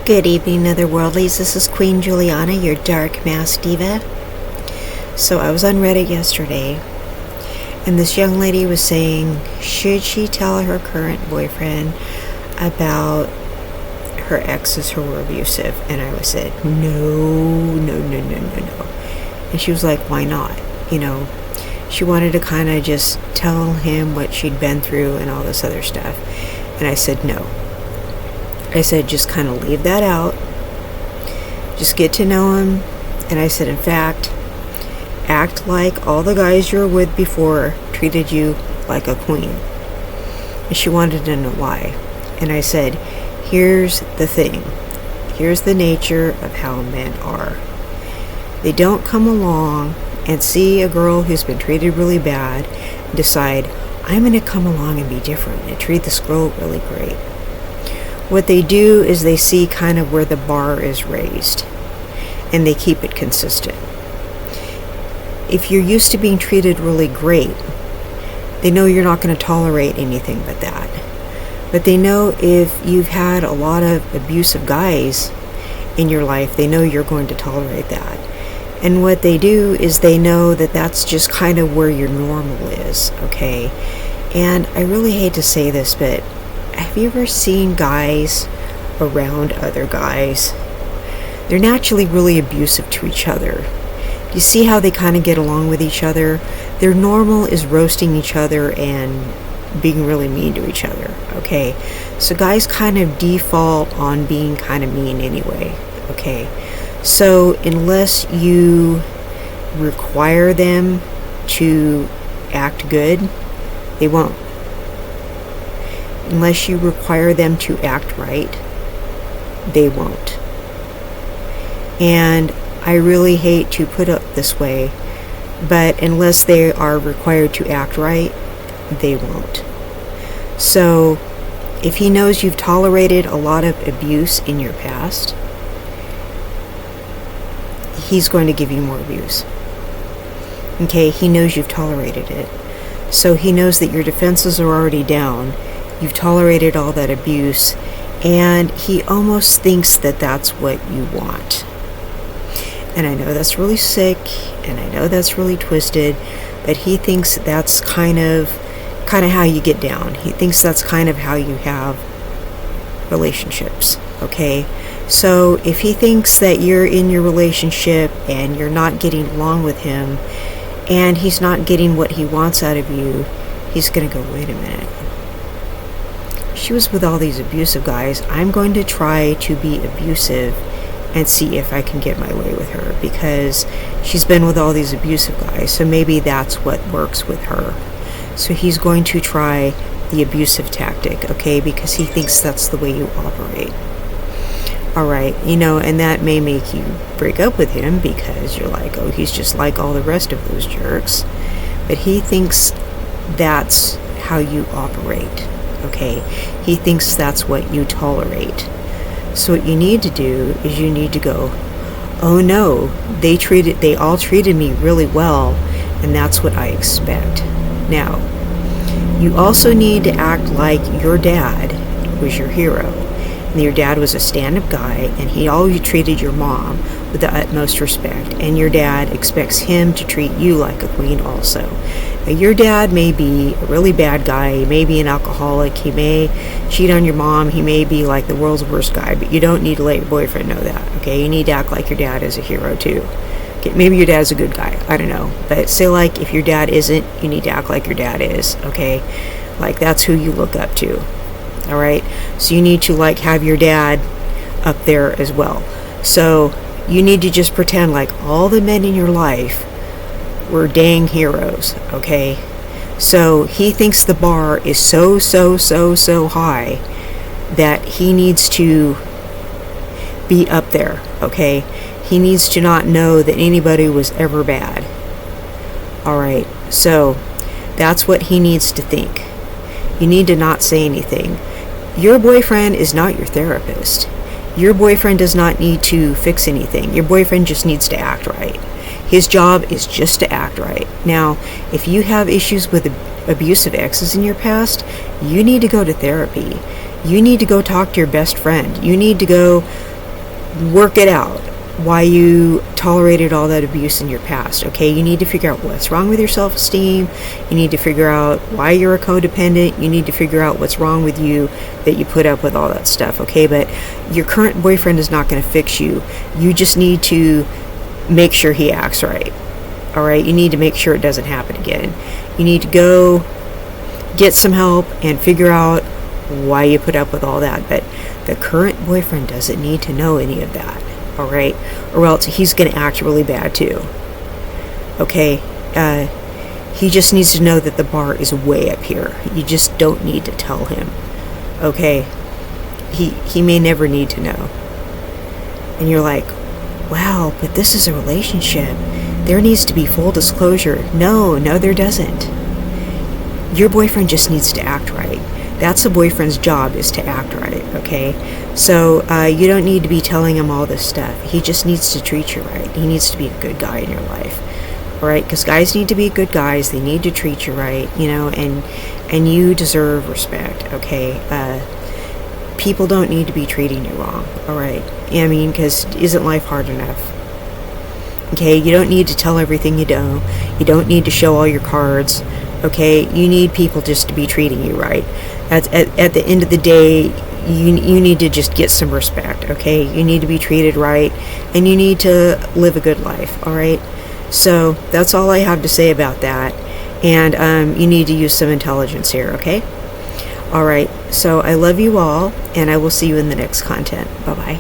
Good evening, Otherworldlies. This is Queen Juliana, your Dark Mask Diva. So I was on Reddit yesterday, and this young lady was saying, should she tell her current boyfriend about her exes who were abusive? And I said, no. And she was like, why not? She wanted to kind of just tell him what she'd been through and all this other stuff. And I said, no. I said, just kind of leave that out. Just get to know him. And I said, in fact, act like all the guys you were with before treated you like a queen. And she wanted to know why. And I said, here's the thing. Here's the nature of how men are. They don't come along and see a girl who's been treated really bad and decide, I'm going to come along and be different and treat this girl really great. What they do is they see kind of where the bar is raised, and they keep it consistent. If you're used to being treated really great, they know you're not going to tolerate anything but that. But they know if you've had a lot of abusive guys in your life, they know you're going to tolerate that. And what they do is they know that that's just kind of where your normal is, okay? And I really hate to say this, but have you ever seen guys around other guys? They're naturally really abusive to each other. You see how they kind of get along with each other? Their normal is roasting each other and being really mean to each other, okay? So guys kind of default on being kind of mean anyway, okay? So unless you require them to act good, they won't. Unless you require them to act right, they won't. And I really hate to put it this way, but unless they are required to act right, they won't. So if he knows you've tolerated a lot of abuse in your past, he's going to give you more abuse. Okay, he knows you've tolerated it. So he knows that your defenses are already down. You've tolerated all that abuse, and he almost thinks that that's what you want. And I know that's really sick, and I know that's really twisted, but he thinks that's kind of how you get down. He thinks that's kind of how you have relationships, okay? So if he thinks that you're in your relationship and you're not getting along with him, and he's not getting what he wants out of you, he's going to go, wait a minute. She was with all these abusive guys. I'm going to try to be abusive and see if I can get my way with her, because she's been with all these abusive guys, so maybe that's what works with her. So he's going to try the abusive tactic, okay, because he thinks that's the way you operate. Alright, and that may make you break up with him because you're like, oh, he's just like all the rest of those jerks. But he thinks that's how you operate, okay? He thinks that's what you tolerate. So what you need to do is you need to go, oh no, they all treated me really well, and that's what I expect. Now, you also need to act like your dad was your hero. And your dad was a stand-up guy, and he always treated your mom with the utmost respect, and your dad expects him to treat you like a queen also. Now, your dad may be a really bad guy, he may be an alcoholic, he may cheat on your mom, he may be like the world's worst guy, but you don't need to let your boyfriend know that, okay? You need to act like your dad is a hero too. Okay, maybe your dad's a good guy, I don't know, but say like if your dad isn't, you need to act like your dad is, okay? Like that's who you look up to. Alright, so you need to have your dad up there as well. So you need to just pretend like all the men in your life were dang heroes, okay? So he thinks the bar is so high that he needs to be up there, okay? He needs to not know that anybody was ever bad. Alright, so that's what he needs to think. You need to not say anything. Your boyfriend is not your therapist. Your boyfriend does not need to fix anything. Your boyfriend just needs to act right. His job is just to act right. Now, if you have issues with abusive exes in your past, you need to go to therapy. You need to go talk to your best friend. You need to go work it out. Why you tolerated all that abuse in your past, okay? You need to figure out what's wrong with your self-esteem. You need to figure out why you're a codependent. You need to figure out what's wrong with you that you put up with all that stuff, okay? But your current boyfriend is not going to fix you. You just need to make sure he acts right, all right? You need to make sure it doesn't happen again. You need to go get some help and figure out why you put up with all that. But the current boyfriend doesn't need to know any of that, all right? Or else he's going to act really bad too, okay? He just needs to know that the bar is way up here. You just don't need to tell him, okay? He may never need to know. And you're like, wow, but this is a relationship. There needs to be full disclosure. No, there doesn't. Your boyfriend just needs to act right. That's a boyfriend's job, is to act right, okay? So you don't need to be telling him all this stuff. He just needs to treat you right. He needs to be a good guy in your life, all right? Because guys need to be good guys. They need to treat you right, you know, and you deserve respect, okay? People don't need to be treating you wrong, all right? I mean, because isn't life hard enough? Okay, you don't need to tell everything you know. You don't need to show all your cards. Okay, you need people just to be treating you right. At the end of the day, you need to just get some respect, okay? You need to be treated right, and you need to live a good life, all right? So that's all I have to say about that. And you need to use some intelligence here, okay? All right, so I love you all, and I will see you in the next content. Bye-bye.